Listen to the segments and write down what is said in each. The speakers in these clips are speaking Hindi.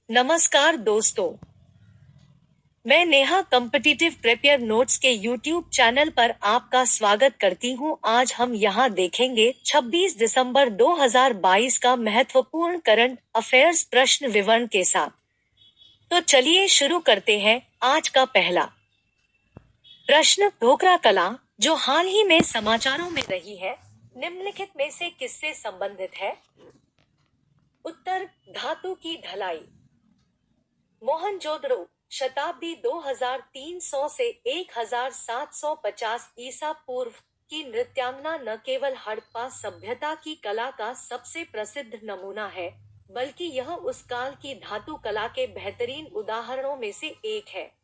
नमस्कार दोस्तों, मैं नेहा कॉम्पिटिटिव प्रिपेयर नोट्स के यूट्यूब चैनल पर आपका स्वागत करती हूं। आज हम यहां देखेंगे 26 दिसंबर 2022 का महत्वपूर्ण करंट अफेयर्स प्रश्न विवरण के साथ। तो चलिए शुरू करते हैं। आज का पहला प्रश्न, ढोकरा कला जो हाल ही में समाचारों में रही है, निम्नलिखित में से किससे संबंधित है? उत्तर, धातु की ढलाई। मोहनजोदड़ो शताब्दी 2300 से 1750 ईसा पूर्व की नृत्यांगना न केवल हड़प्पा सभ्यता की कला का सबसे प्रसिद्ध नमूना है, बल्कि यह उस काल की धातु कला के बेहतरीन उदाहरणों में से एक है।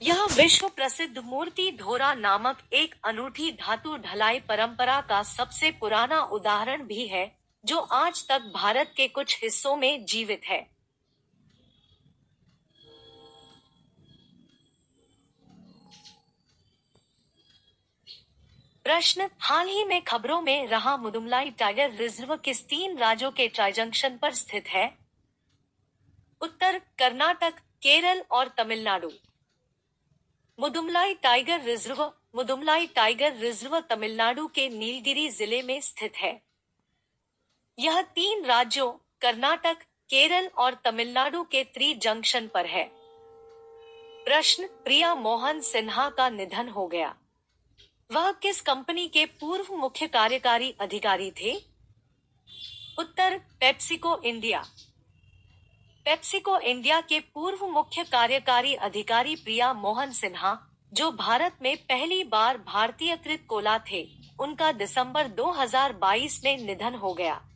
यह विश्व प्रसिद्ध मूर्ति ढोरा नामक एक अनूठी धातु ढलाई परंपरा का सबसे पुराना उदाहरण भी है, जो आज तक भारत के कुछ हिस्सों में जीवित है। प्रश्न, हाल ही में खबरों में रहा मुदुमलाई टाइगर रिजर्व किस 3 राज्यों के ट्राइजंक्शन पर स्थित है? उत्तर, कर्नाटक, केरल और तमिलनाडु। मुदुमलाई टाइगर रिजर्व तमिलनाडु के नीलगिरी जिले में स्थित है। यह 3 राज्यों कर्नाटक, केरल और तमिलनाडु के त्रि जंक्शन पर है। प्रश्न, प्रिया मोहन सिन्हा का निधन हो गया। वह किस कंपनी के पूर्व मुख्य कार्यकारी अधिकारी थे? उत्तर, पेप्सिको इंडिया। पेप्सिको इंडिया के पूर्व मुख्य कार्यकारी अधिकारी प्रिया मोहन सिन्हा, जो भारत में पहली बार भारतीयकृत कोला थे, उनका दिसंबर 2022 में निधन हो गया।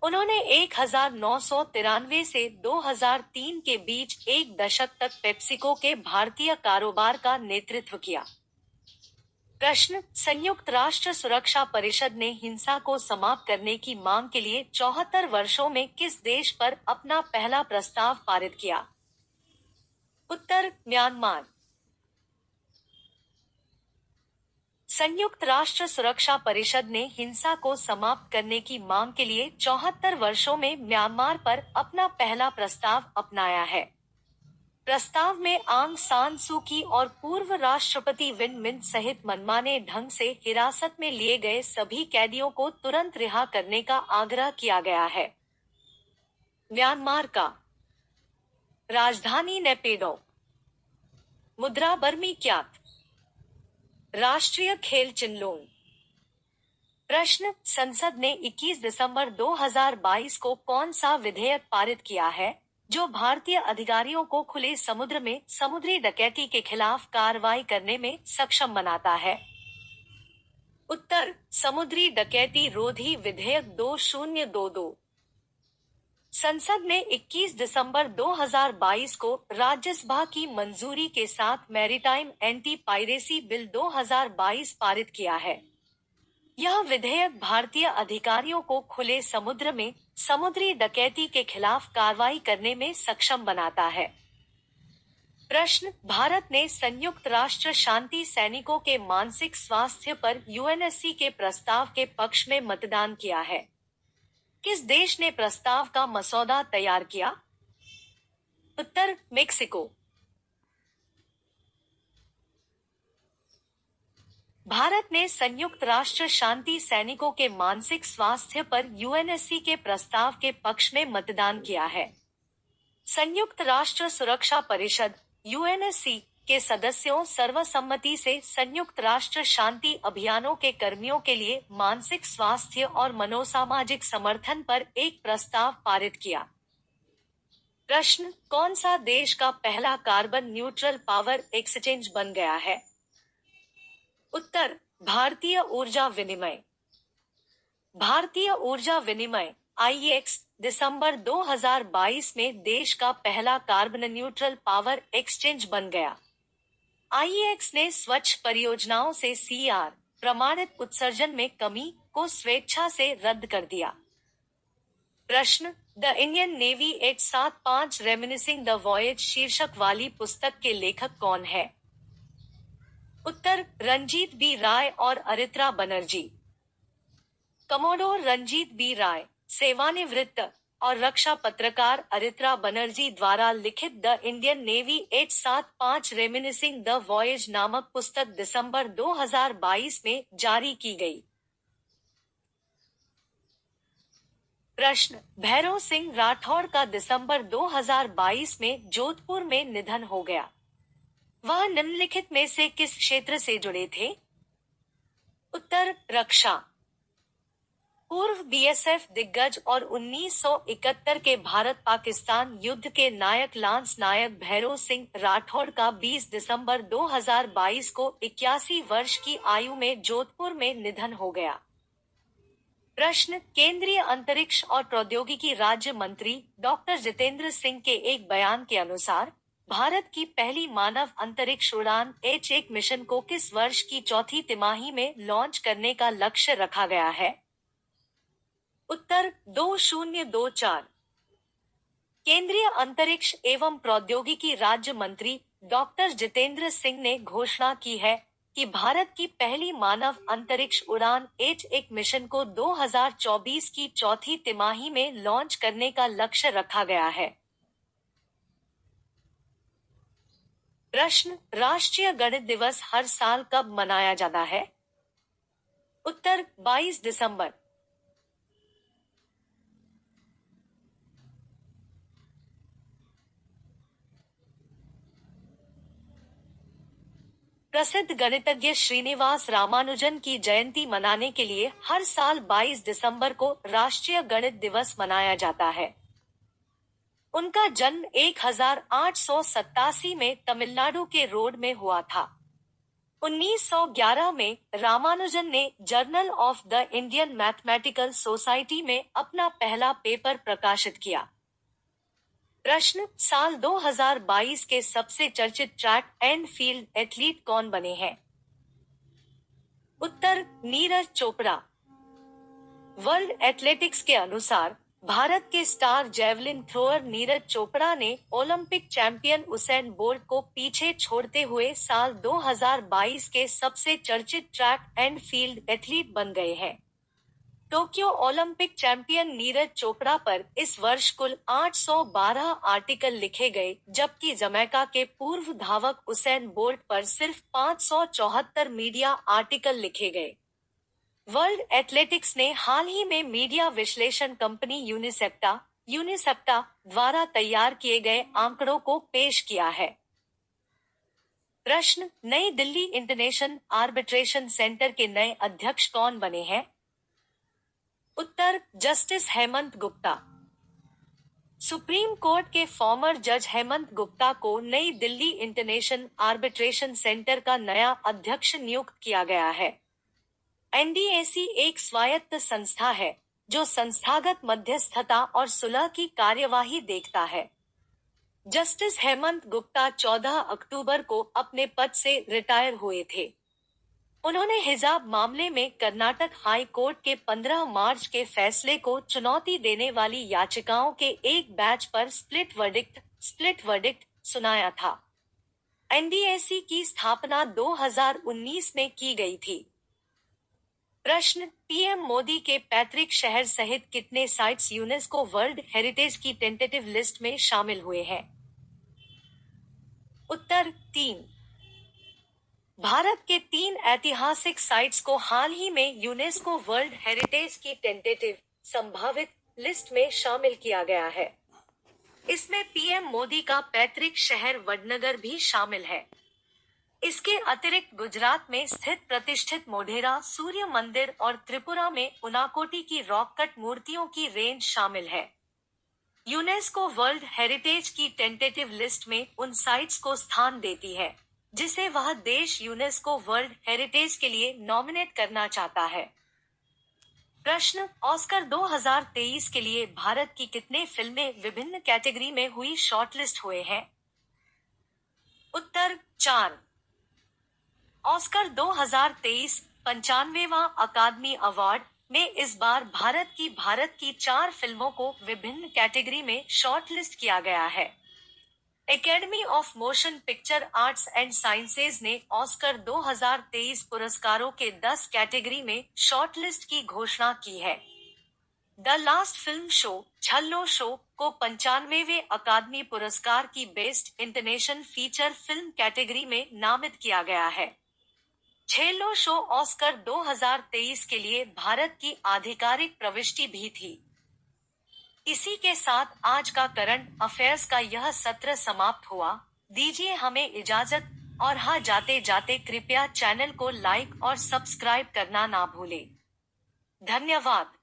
उन्होंने 1993 से 2003 के बीच एक दशक तक पेप्सिको के भारतीय कारोबार का नेतृत्व किया। प्रश्न, संयुक्त राष्ट्र सुरक्षा परिषद ने हिंसा को समाप्त करने की मांग के लिए 74 वर्षों में किस देश पर अपना पहला प्रस्ताव पारित किया? उत्तर, म्यांमार। संयुक्त राष्ट्र सुरक्षा परिषद ने हिंसा को समाप्त करने की मांग के लिए 74 वर्षों में म्यांमार पर अपना पहला प्रस्ताव अपनाया है। प्रस्ताव में आंग सान सू की और पूर्व राष्ट्रपति विन मिंट सहित मनमाने ढंग से हिरासत में लिए गए सभी कैदियों को तुरंत रिहा करने का आग्रह किया गया है। म्यांमार का राजधानी नेपिडो। मुद्रा बर्मी क्यात। राष्ट्रीय खेल चिनलोंग। प्रश्न, संसद ने 21 दिसंबर 2022 को कौन सा विधेयक पारित किया है, जो भारतीय अधिकारियों को खुले समुद्र में समुद्री डकैती के खिलाफ कार्रवाई करने में सक्षम बनाता है? उत्तर, समुद्री डकैती रोधी विधेयक 2022। संसद ने 21 दिसंबर 2022 को राज्यसभा की मंजूरी के साथ मैरीटाइम एंटी पायरेसी बिल 2022 पारित किया है। यह विधेयक भारतीय अधिकारियों को खुले समुद्र में समुद्री डकैती के खिलाफ कार्रवाई करने में सक्षम बनाता है। प्रश्न, भारत ने संयुक्त राष्ट्र शांति सैनिकों के मानसिक स्वास्थ्य पर यूएनएससी के प्रस्ताव के पक्ष में मतदान किया है। किस देश ने प्रस्ताव का मसौदा तैयार किया? उत्तर, मेक्सिको। भारत ने संयुक्त राष्ट्र शांति सैनिकों के मानसिक स्वास्थ्य पर यूएनएससी के प्रस्ताव के पक्ष में मतदान किया है। संयुक्त राष्ट्र सुरक्षा परिषद यूएनएससी के सदस्यों सर्वसम्मति से संयुक्त राष्ट्र शांति अभियानों के कर्मियों के लिए मानसिक स्वास्थ्य और मनोसामाजिक समर्थन पर एक प्रस्ताव पारित किया। प्रश्न, कौन सा देश का पहला कार्बन न्यूट्रल पावर एक्सचेंज बन गया है? उत्तर, भारतीय ऊर्जा विनिमय। भारतीय ऊर्जा विनिमय आईएक्स दिसंबर 2022 में देश का पहला कार्बन न्यूट्रल पावर एक्सचेंज बन गया। आईएक्स ने स्वच्छ परियोजनाओं से सीआर प्रमाणित उत्सर्जन में कमी को स्वेच्छा से रद्द कर दिया। प्रश्न, the Indian navy 875 reminiscing the voyage शीर्षक वाली पुस्तक के लेखक कौन है? उत्तर, रंजीत बी राय और अरित्रा बनर्जी। कमोडोर रंजीत बी राय, सेवानिवृत्त और रक्षा पत्रकार अरित्रा बनर्जी द्वारा लिखित the Indian navy 875 reminiscing the voyage नामक पुस्तक दिसंबर 2022 में जारी की गई। प्रश्न, भैरव सिंह राठौड़ का दिसंबर 2022 में जोधपुर में निधन हो गया। वह निम्नलिखित में से किस क्षेत्र से जुड़े थे? उत्तर, रक्षा। पूर्व बीएसएफ दिग्गज और 1971 के भारत पाकिस्तान युद्ध के नायक लांस नायक भैरव सिंह राठौड़ का 20 दिसंबर 2022 को 81 वर्ष की आयु में जोधपुर में निधन हो गया। प्रश्न, केंद्रीय अंतरिक्ष और प्रौद्योगिकी राज्य मंत्री डॉक्टर जितेंद्र सिंह के एक बयान के अनुसार भारत की पहली मानव अंतरिक्ष उड़ान H1 मिशन को किस वर्ष की चौथी तिमाही में लॉन्च करने का लक्ष्य रखा गया है? उत्तर, 2024। केंद्रीय अंतरिक्ष एवं प्रौद्योगिकी राज्य मंत्री डॉक्टर जितेंद्र सिंह ने घोषणा की है कि भारत की पहली मानव अंतरिक्ष उड़ान H1 मिशन को 2024 की चौथी तिमाही में लॉन्च करने का लक्ष्य रखा गया है। प्रश्न, राष्ट्रीय गणित दिवस हर साल कब मनाया जाता है? उत्तर, 22 दिसंबर। प्रसिद्ध गणितज्ञ श्रीनिवास रामानुजन की जयंती मनाने के लिए हर साल 22 दिसंबर को राष्ट्रीय गणित दिवस मनाया जाता है। उनका जन्म 1887 में तमिलनाडु के रोड में हुआ था। 1911 में रामानुजन ने journal of the Indian mathematical society में अपना पहला पेपर प्रकाशित किया। प्रश्न, साल 2022 के सबसे चर्चित ट्रैक एंड फील्ड एथलीट कौन बने हैं? उत्तर, नीरज चोपड़ा। वर्ल्ड एथलेटिक्स के अनुसार भारत के star javelin thrower Neeraj Chopra ने ओलंपिक चैंपियन उसेन बोल्ट को पीछे छोड़ते हुए साल 2022 के सबसे चर्चित ट्रैक एंड फील्ड एथलीट बन गए हैं। Tokyo Olympic champion Neeraj Chopra पर इस वर्ष कुल 812 आर्टिकल लिखे गए, जबकि जमैका के पूर्व धावक उसेन बोल्ट पर सिर्फ 574 मीडिया आर्टिकल लिखे गए। वर्ल्ड एथलेटिक्स ने हाल ही में मीडिया विश्लेषण कंपनी यूनिसेप्टा द्वारा तैयार किए गए आंकड़ों को पेश किया है। प्रश्न, नई दिल्ली इंटरनेशनल आर्बिट्रेशन सेंटर के नए अध्यक्ष कौन बने हैं? उत्तर, justice Hemant Gupta. Supreme court के फॉर्मर जज हेमंत गुप्ता को नई दिल्ली इंटरनेशनल आर्बिट्रेशन सेंटर का नया अध्यक्ष नियुक्त किया गया है। एनडीएसी एक स्वायत्त संस्था है जो संस्थागत मध्यस्थता और सुलह की कार्यवाही देखता है। जस्टिस हेमंत गुप्ता 14 अक्टूबर को अपने पद से रिटायर हुए थे। उन्होंने हिजाब मामले में कर्नाटक हाई कोर्ट के 15 मार्च के फैसले को चुनौती देने वाली याचिकाओं के एक बैच पर स्प्लिट वर्डिक्ट सुनाया था। एनडीएसी की स्थापना 2019 में की गई थी। प्रश्न, पीएम मोदी के पैतृक शहर सहित कितने साइट्स यूनेस्को वर्ल्ड हेरिटेज की टेंटेटिव लिस्ट में शामिल हुए हैं? उत्तर, 3। भारत के 3 ऐतिहासिक साइट्स को हाल ही में यूनेस्को वर्ल्ड हेरिटेज की टेंटेटिव संभावित लिस्ट में शामिल किया गया है। इसमें पीएम मोदी का पैतृक शहर वडनगर भी शामिल है। इसके अतिरिक्त गुजरात में स्थित प्रतिष्ठित मोढेरा सूर्य मंदिर और त्रिपुरा में उनाकोटी की रॉक कट मूर्तियों की रेंज शामिल है। यूनेस्को वर्ल्ड हेरिटेज की टेंटेटिव लिस्ट में उन साइट्स को स्थान देती है जिसे वह देश यूनेस्को वर्ल्ड हेरिटेज के लिए नॉमिनेट करना चाहता है। प्रश्न, ऑस्कर 2023 के लिए भारत की कितने फिल्में विभिन्न कैटेगरी में हुई शॉर्टलिस्ट हुए हैं? उत्तर, 4। ऑस्कर 2023 95वां अकादमी अवार्ड में इस बार भारत की 4 फिल्मों को विभिन्न कैटेगरी में शॉर्टलिस्ट किया गया है। Academy of motion picture arts and sciences ने ऑस्कर 2023 पुरस्कारों के 10 कैटेगरी में शॉर्टलिस्ट की घोषणा की है। The last film show Chhello Show को 95वें अकादमी पुरस्कार की best international feature film category में नामित किया गया है। छेल्लो शो ऑस्कर 2023 के लिए भारत की आधिकारिक प्रविष्टि भी थी। इसी के साथ आज का करंट अफेयर्स का यह सत्र समाप्त हुआ। दीजिए हमें इजाजत, और हाँ, जाते जाते कृपया चैनल को लाइक और सब्सक्राइब करना ना भूलें। धन्यवाद।